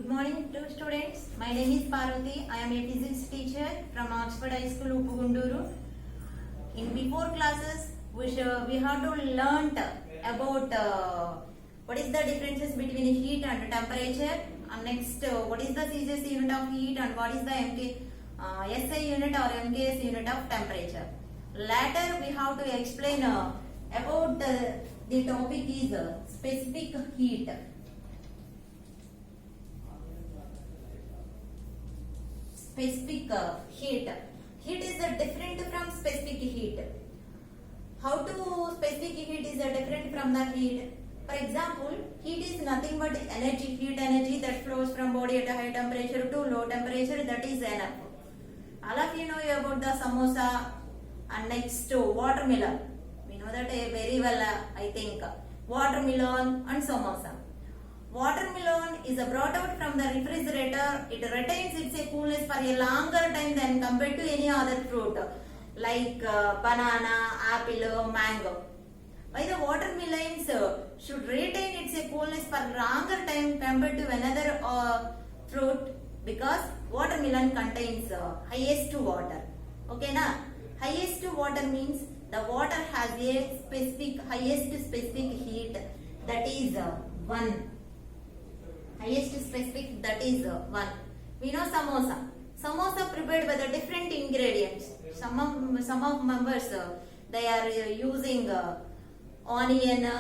Good morning to students. My name is Parvati. I am a physics teacher from Oxford High School, Uppugunduru. In before classes, we have to learn about what is the differences between heat and temperature. And next, what is the CGS unit of heat and what is the SI unit or MKS unit of temperature. Later, we have to explain about the topic is specific heat. Specific heat. Heat is different from specific heat. How to specific heat is different from the heat? For example, heat is nothing but energy, heat energy that flows from body at a high temperature to low temperature, that is enough. All of you know about the samosa and next to watermelon. We know that very well, I think. Watermelon and samosa. Watermelon is brought out from the refrigerator. It retains its coolness for a longer time than compared to any other fruit like banana, apple, mango. Why the watermelons should retain its coolness for longer time compared to another fruit? Because watermelon contains highest water. Okay na? Highest water means the water has a highest specific heat, that is 1. Highest specific, that is 1. We know samosa. Samosa prepared by the different ingredients. Some of members they are using onion,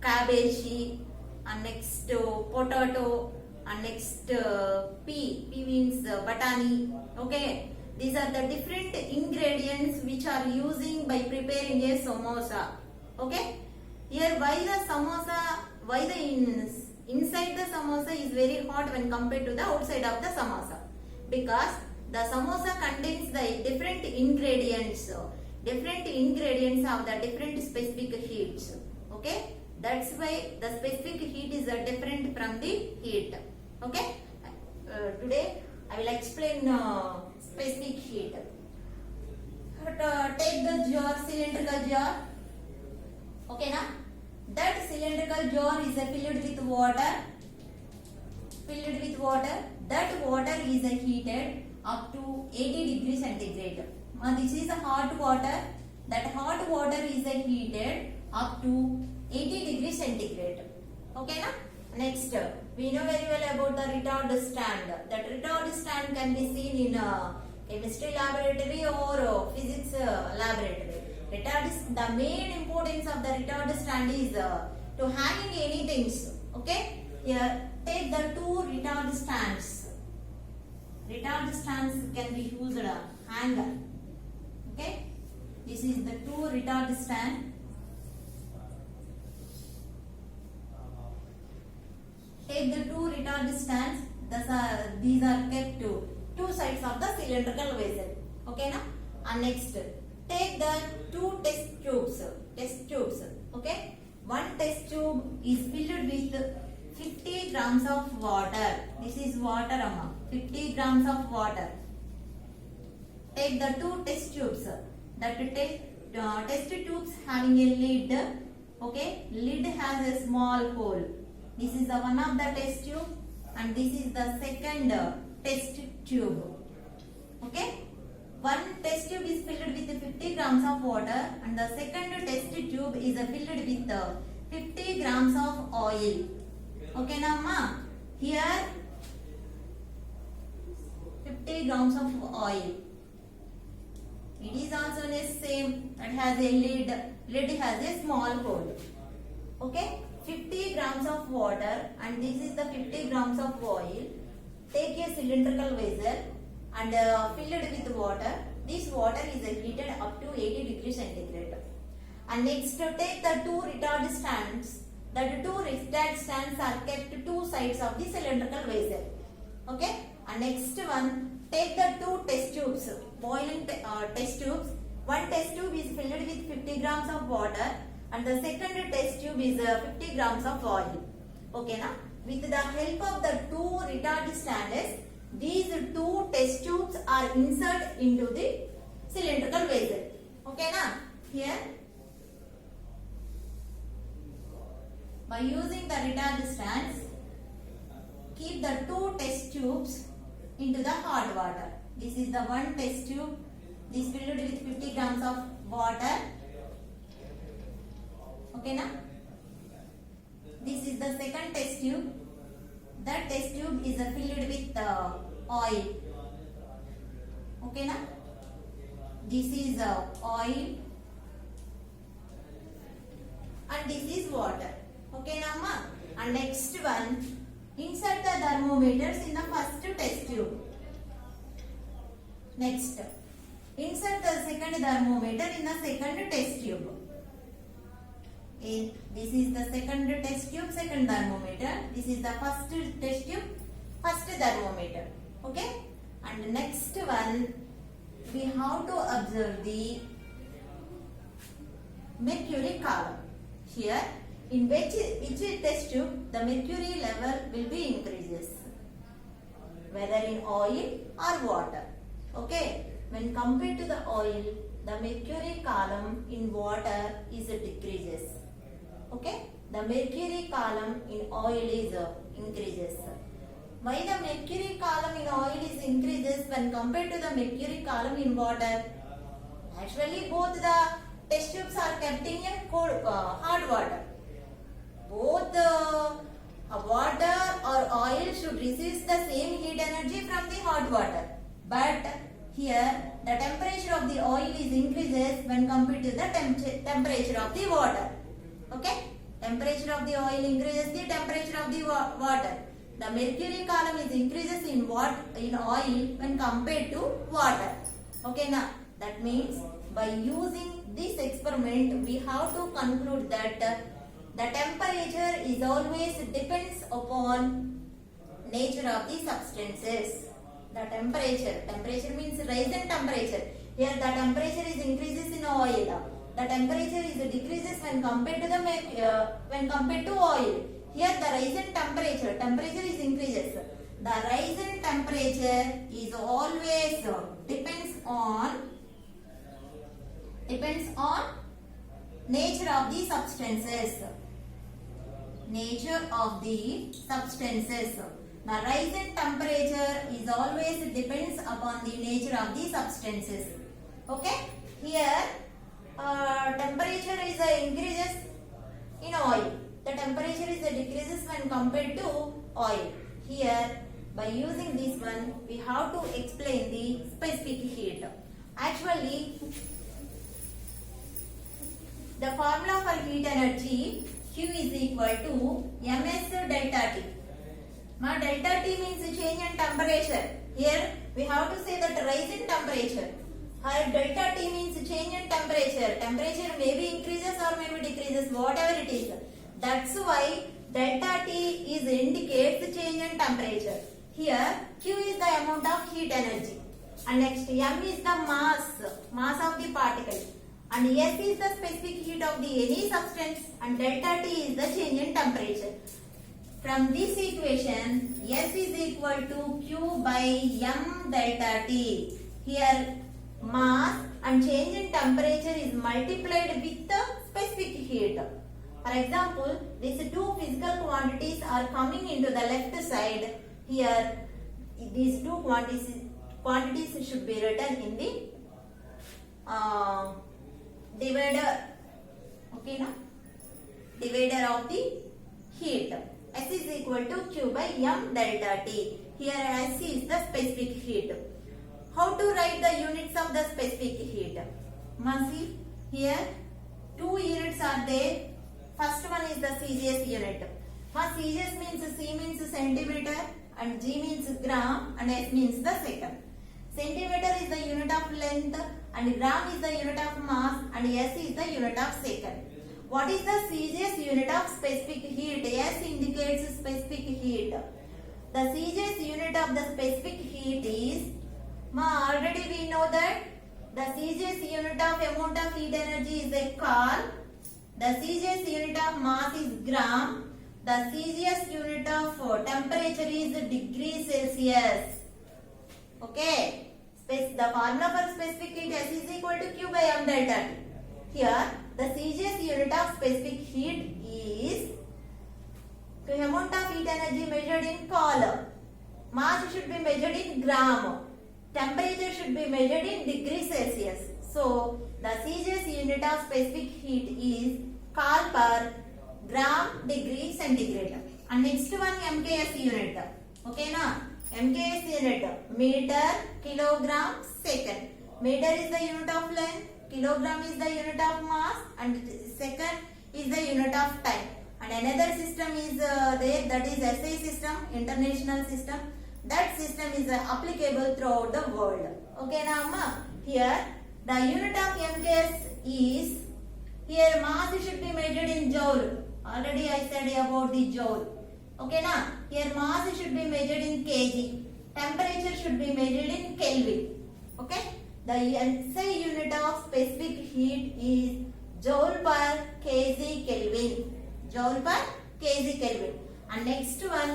cabbage, and next potato, and next pea. Pea means batani. Okay, these are the different ingredients which are using by preparing a samosa. Okay, here why the samosa? Why the inside the samosa is very hot when compared to the outside of the samosa? Because the samosa contains the different ingredients. Different ingredients have the different specific heats. Okay, that's why the specific heat is different from the heat. Okay, today I will explain specific heat. Take the jar, cylindrical jar. Okay, now that cylindrical jar is filled with water. That water is heated up to 80 degrees centigrade. This is hot water. That hot water is heated up to 80 degrees centigrade. Okay, na? Next, we know very well about the retard stand. That retard stand can be seen in chemistry laboratory or physics laboratory. The main importance of the retard stand is to hanging any things. Okay, here take the 2 retard stands. Retard stands can be used hanger. Okay, this is the 2 retard stand. Take the 2 retard stands. These are kept to 2 sides of the cylindrical vessel. Okay, na? And next, take the 2 test tubes. Okay, one test tube is filled with 50 grams of water. This is water, amma. 50 grams of water. Take the 2 test tubes. That test tubes having a lid. Okay, lid has a small hole. This is the one of the test tube, and this is the second test tube. Okay, one test tube is filled with 50 grams of water, and the second test tube is filled with 50 grams of oil. Okay, now ma, here 50 grams of oil. It is also the same. That has a lid. Lid has a small hole. Okay, 50 grams of water, and this is the 50 grams of oil. Take a cylindrical vessel and fill it with water. This water is heated up to 80 degrees centigrade. And next, take the 2 retard stands. The 2 retard stands are kept to 2 sides of the cylindrical vessel. Okay. And next one, take the 2 test tubes, boiling test tubes. One test tube is filled with 50 grams of water, and the second test tube is 50 grams of oil. Okay, na? With the help of the 2 retard stands, these 2 test tubes are inserted into the cylindrical vessel. Okay, na? Here, by using the retard stands, keep the two test tubes into the hot water. This is the one test tube. This filled with 50 grams of water. Okay na? This is the second test tube. That test tube is filled with oil. Okay na? This is oil and this is water. Okay na ma? And next one, insert the thermometers in the first test tube. Next, insert the second thermometer in the second test tube. This is the second test tube, second thermometer. This is the first test tube, first thermometer. Okay? And next one, we have to observe the mercury column. Here, in which test tube the mercury level will be increases, whether in oil or water. Okay? When compared to the oil, the mercury column in water is decreases. Okay? The mercury column in oil is increases. Why the mercury column in oil is increases when compared to the mercury column in water? Actually, both the test tubes are kept in a cold, hard water. Both water or oil should receive the same heat energy from the hot water. But here, the temperature of the oil is increases when compared to the temperature of the water. Okay? Temperature of the oil increases the temperature of the water. The mercury column is increases in oil when compared to water. Okay, now that means by using this experiment, we have to conclude that the temperature is always depends upon nature of the substances. The temperature means rise in temperature. Here the temperature is increases in oil. The temperature is decreases when compared to oil. Here the rise in temperature is increases. The rise in temperature is always depends on nature of the substances. Nature of the substances. The rise in temperature is always depends upon the nature of the substances. Okay? Here temperature is increases in oil. The temperature is decreases when compared to oil. Here, by using this one, we have to explain the specific heat. Actually, the formula for heat energy Q is equal to ms delta T. Now, delta T means change in temperature. Here, we have to say that rise in temperature. Here, delta T means change in temperature. Temperature may be increases or may be decreases, whatever it is. That's why delta T is indicates change in temperature. Here, Q is the amount of heat energy. And next, M is the mass of the particle. And S is the specific heat of the any substance. And delta T is the change in temperature. From this equation, S is equal to Q by M delta T. Here, mass and change in temperature is multiplied with the specific heat. For example, these two physical quantities are coming into the left side. Here, these two quantities should be written in the divider. Okay, na? Divider of the heat. S is equal to Q by M delta T. Here S is the specific heat. How to write the units of the specific heat? See, here two units are there. First one is the CGS unit. CGS means C means centimeter and G means gram and S means the second. Centimeter is the unit of length and gram is the unit of mass and S is the unit of second. What is the CGS unit of specific heat? S indicates specific heat. The CGS unit of the specific heat is, already we know that the CGS unit of amount of heat energy is a Cal. The CGS unit of mass is gram. The CGS unit of temperature is degree Celsius. Okay. The formula for specific heat S is equal to Q by M delta T. Here, the CGS unit of specific heat is the amount of heat energy measured in coulomb. Mass should be measured in gram. Temperature should be measured in degrees Celsius. So the CJ's unit of specific heat is Col per gram degree centigrade. And next one MKS unit. Okay na? MKS unit meter kilogram second. Meter is the unit of length, kilogram is the unit of mass, and second is the unit of time. And another system is there, that is SI system, international system. That system is applicable throughout the world. Okay na amma? Here the unit of MKS is, here mass should be measured in joule. Already I said about the joule. Okay na? Here mass should be measured in kg. Temperature should be measured in Kelvin. Okay? The SI unit of specific heat is joule per kg Kelvin. Joule per kg Kelvin. And next one,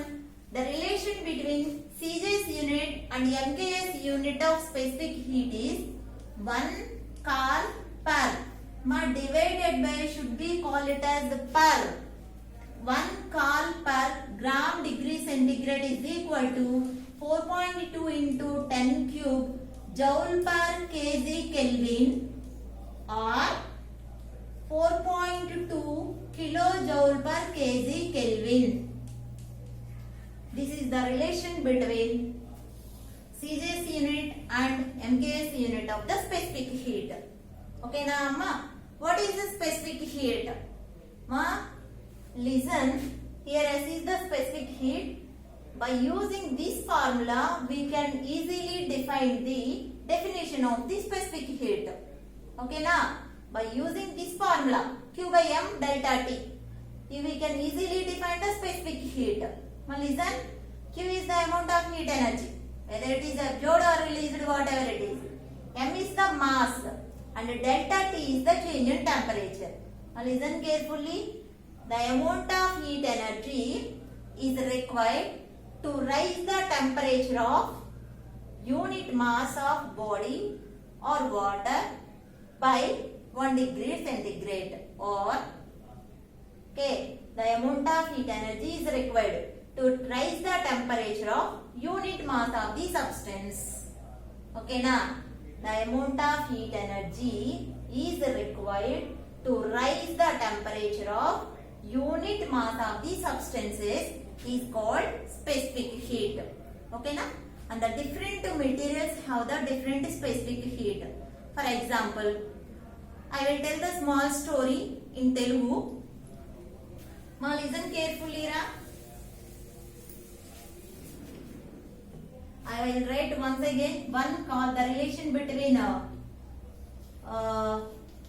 the relation between CJ's unit and MKS unit of specific heat is 1 Col per. Divided by should be call it as per. 1 Col per gram degree centigrade is equal to 4.2 into 10 cube joule per kg Kelvin or 4.2 kilojoule per kg Kelvin. This is the relation between CJ's unit and MKS unit of the specific heat. Okay na amma? What is the specific heat? Listen, here S is the specific heat. By using this formula, we can easily define the definition of the specific heat. Okay na? By using this formula, Q by M delta T, we can easily define the specific heat. Now listen, Q is the amount of heat energy, whether it is absorbed or released, whatever it is. M is the mass and delta T is the change in temperature. Now listen carefully, the amount of heat energy is required to raise the temperature of unit mass of body or water by 1 degree centigrade, or okay, the amount of heat energy is required to raise the temperature of unit mass of the substance. Okay na? The amount of heat energy is required to raise the temperature of unit mass of the substances is called specific heat. Okay na? And the different materials have the different specific heat. For example, I will tell the small story in Telugu. Listen carefully ra. I will write once again one called the relation between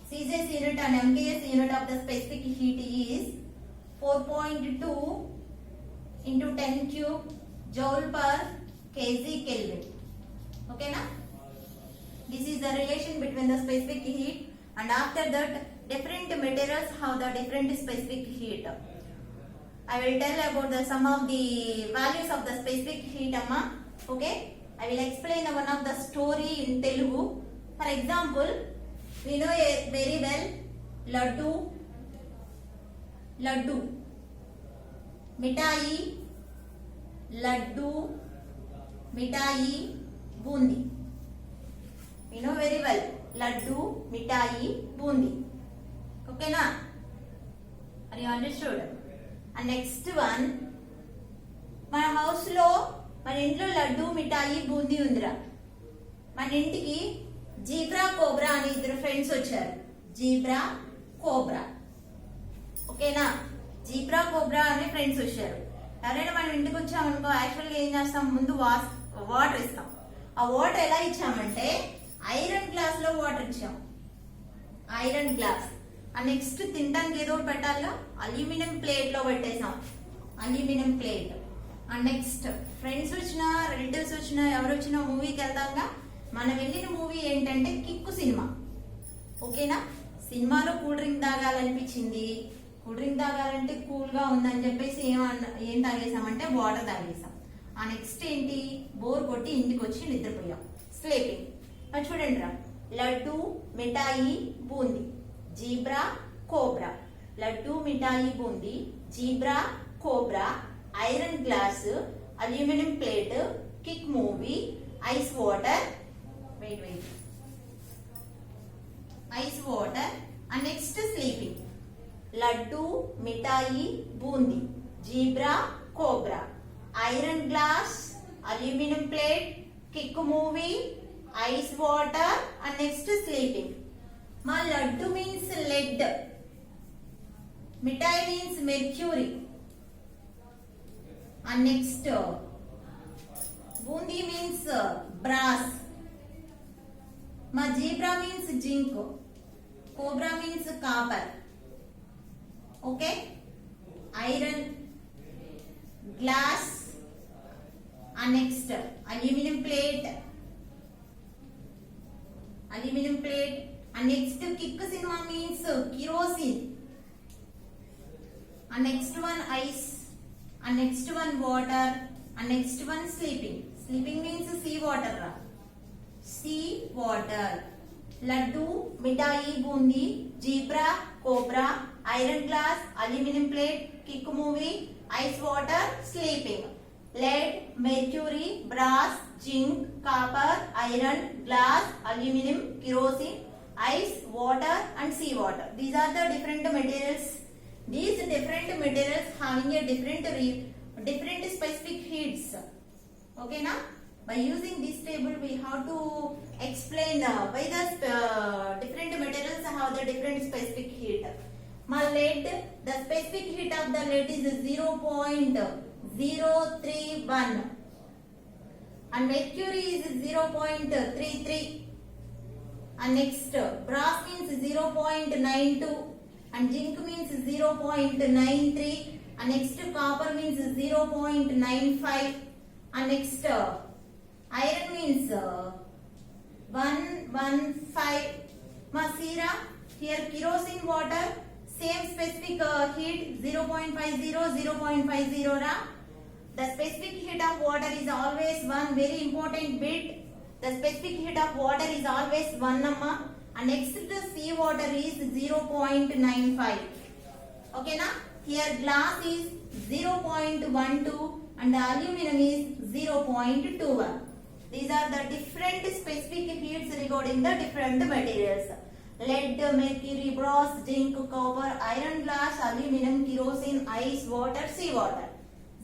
CJ's unit and MKS unit of the specific heat is 4.2 into 10 cube joule per kg Kelvin. Okay na? This is the relation between the specific heat, and after that different materials have the different specific heat. I will tell about the some of the values of the specific heat amma. Okay, I will explain one of the story in Telugu. For example, we know very well laddu, mithai, bundi. We know very well laddu, mithai, bundi. Okay na? Are you understood? And next one, మన house లో మన ఇంట్లో లడ్డు మిఠాయి బూందీ ఉందిరా. మన ఇంటికి zebra cobra అని ఇద్దరు ఫ్రెండ్స్ వచ్చారు. Zebra cobra. ఓకేనా? జీబ్రా కోబ్రా అనే ఫ్రెండ్స్ వచ్చారు. ఎవరైనా మనం ఇంటికి వచ్చామనుకో, యాక్చువల్గా ఏం చేస్తాం, ముందు వాటర్ ఇస్తాం. ఆ వాటర్ ఎలా ఇచ్చామంటే ఐరన్ గ్లాస్ లో వాటర్ ఇచ్చాం. Iron glass. ఆ నెక్స్ట్ తినడానికి ఏదో పెట్టాలో అల్యూమినియం ప్లేట్ లో పెట్టేసాం. Aluminium plate. And next friends వచ్చినా రిలేటివ్స్ వచ్చినా ఎవరు వచ్చినా మూవీకి వెళ్తాంగా. మనం వెళ్ళిన మూవీ ఏంటంటే కిక్కు సినిమా. ఓకేనా? సినిమాలో కూల్ డ్రింక్ తాగాలనిపించింది. కూల్ డ్రింక్ తాగాలంటే కూల్ గా ఉందని చెప్పేసి ఏం తాగేసామంటే వాటర్ తాగేసాం. ఆ నెక్స్ట్ ఏంటి, బోర్ కొట్టి ఇంటికి వచ్చి నిద్రపోయాం. స్లీపింగ్. అది చూడండి రా, లడ్డు మిఠాయి బూందీ, జీబ్రా కోబ్రా. లడ్డు మిఠాయి boondi, zebra cobra, iron glass, aluminum plate, kick movie, ice water. Wait. Ice water and next sleeping. Laddu, mithai, bundi, zebra, cobra, iron glass, aluminum plate, kick movie, ice water and next sleeping. Ma laddu means lead. Mithai means mercury. And next bundi means brass. Ma zebra means zinc. Cobra means copper. Okay? Iron, glass, and next aluminum plate. Aluminum plate. And next kick cinema means kerosene. And next one ice. And next one water. And next one sleeping. Sleeping means sea water. Sea water. Laddu, mithai, bundi, zebra, cobra, iron glass, aluminum plate, kick movie, ice water, sleeping. Lead, mercury, brass, zinc, copper, iron, glass, aluminum, kerosene, ice, water and sea water. These are the different materials. These different materials having a different specific heats. Okay na? By using this table we have to explain why the different materials have the different specific heat. Lead, the specific heat of the lead is 0.031 and mercury is 0.33 and next brass means 0.92 and zinc means 0.93 and next copper means 0.95 and next iron means 115. Masira, here kerosene water, same specific heat 0.50, 0.50 ra. The specific heat of water is always one very important bit. The specific heat of water is always 1 amma. And next the sea water is 0.95. Okay na? Here glass is 0.12 and the aluminum is 0.21. These are the different specific heats regarding the different materials. Lead, mercury, brass, zinc, copper, iron glass, aluminum, kerosene, ice, water, sea water.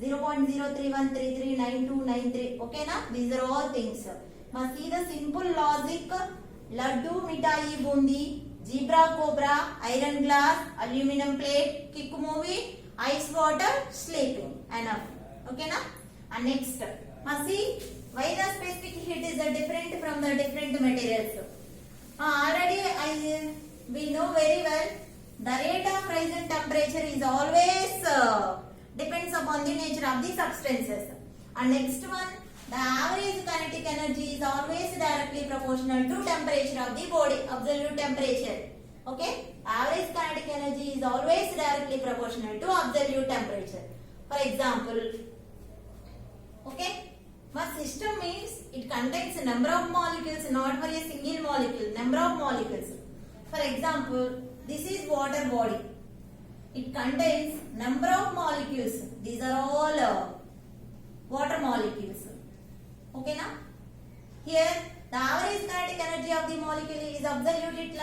0.031339293. Okay na? These are all things. Must see the simple logic. Laddu, mithai, bundi, zebra, cobra, iron glass, aluminum plate, kick movie, ice water, sleeping. Enough. Okay na? And next, must see why the specific heat is different from the different materials. Already we know very well the rate of rise in temperature is always depends upon the nature of the substances. And next one, the average kinetic energy is always directly proportional to temperature of the body, absolute temperature. Okay? Average kinetic energy is always directly proportional to absolute temperature. For example, okay? One system means it contains a number of molecules, not for a single molecule, number of molecules. For example, this is water body. It contains number of molecules. These are all water molecules. Okay na? Here, the average kinetic energy of the molecule is absolute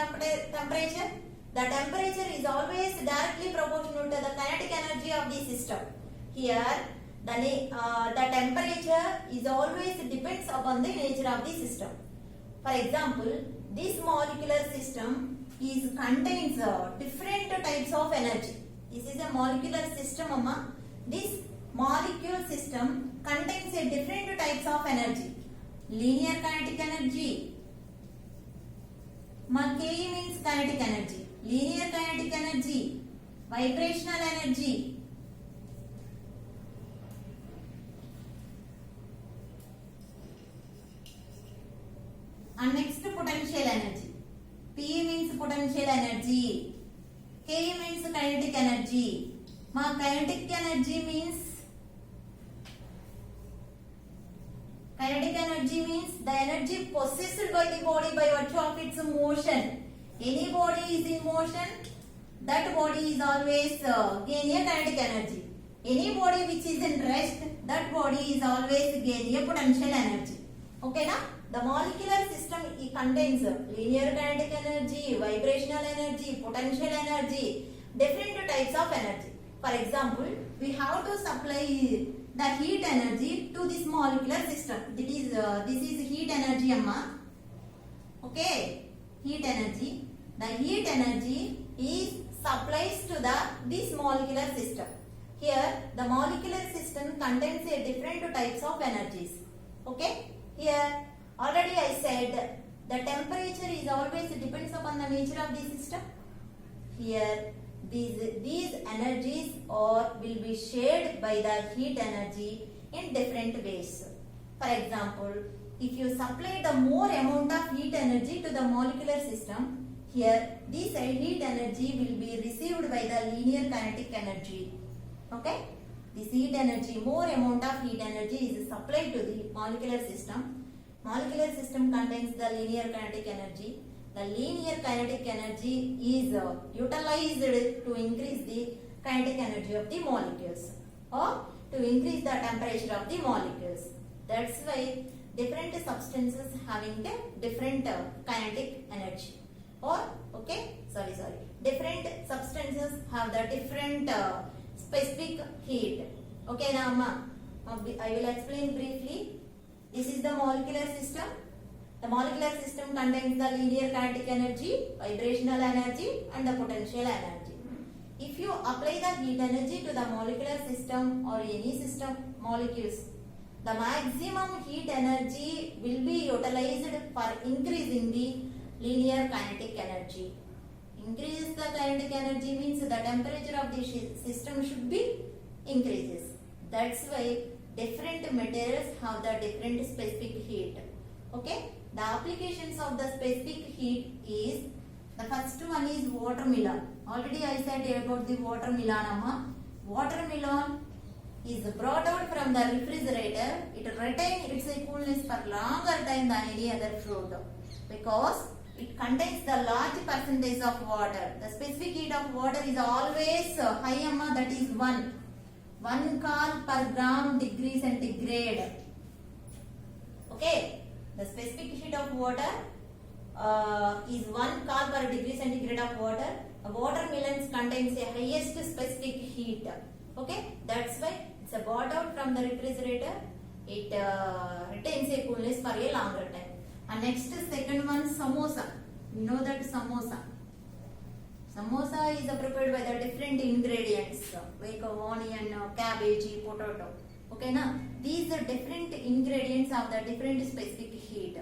temperature. The temperature is always directly proportional to the kinetic energy of the system. Here, the temperature is always depends upon the nature of the system. For example, this molecular system contains different types of energy. This is a molecular system, amma. This molecule system contains a different types of energy. Linear kinetic energy. K means kinetic energy. Linear kinetic energy. Vibrational energy. And next potential energy. P means potential energy. K means kinetic energy. Kinetic energy means the energy possessed by the body by virtue of its motion. Any body is in motion, that body is always gaining a kinetic energy. Any body which is in rest, that body is always gaining a potential energy. Okay na? The molecular system contains linear kinetic energy, vibrational energy, potential energy, different types of energy. For example, we have to supply the heat energy to this molecular system. This is heat energy, amma. Okay, heat energy. The heat energy is supplies to this molecular system. Here, the molecular system contains a different types of energies. Okay, here already I said the temperature is always depends upon the nature of the system. Here, these energies will be shared by the heat energy in different ways. For example, if you supply the more amount of heat energy to the molecular system, here this heat energy will be received by the linear kinetic energy. Okay, this heat energy, more amount of heat energy is supplied to the molecular system. Molecular system contains the linear kinetic energy. The linear kinetic energy is utilized to increase the kinetic energy of the molecules or to increase the temperature of the molecules. That's why different substances having the different kinetic energy. Or different substances have the different specific heat. Okay, now I will explain briefly. This is the molecular system. The molecular system contains the linear kinetic energy, vibrational energy and the potential energy. If you apply the heat energy to the molecular system or any system molecules, the maximum heat energy will be utilized for increasing the linear kinetic energy. Increase the kinetic energy means the temperature of the system should be increases. That's why different materials have the different specific heat. Okay, the applications of the specific heat is, the first one is watermelon. Already I said about the watermelon, amma. Watermelon is brought out from the refrigerator. It retains its coolness for longer time than any other fruit because it contains the large percentage of water. The specific heat of water is always high, amma, that is 1 cal per gram degree centigrade. Okay, the specific heat of water is 1 cal per degree centigrade of water. The watermelons contains a highest specific heat. Okay, that's why it's brought out from the refrigerator. It retains a coolness for a longer time. And next, second one, samosa. We know that samosa. Samosa is prepared by the different ingredients like onion, cabbage, potato. Okay, now these are different ingredients of the different specific heat.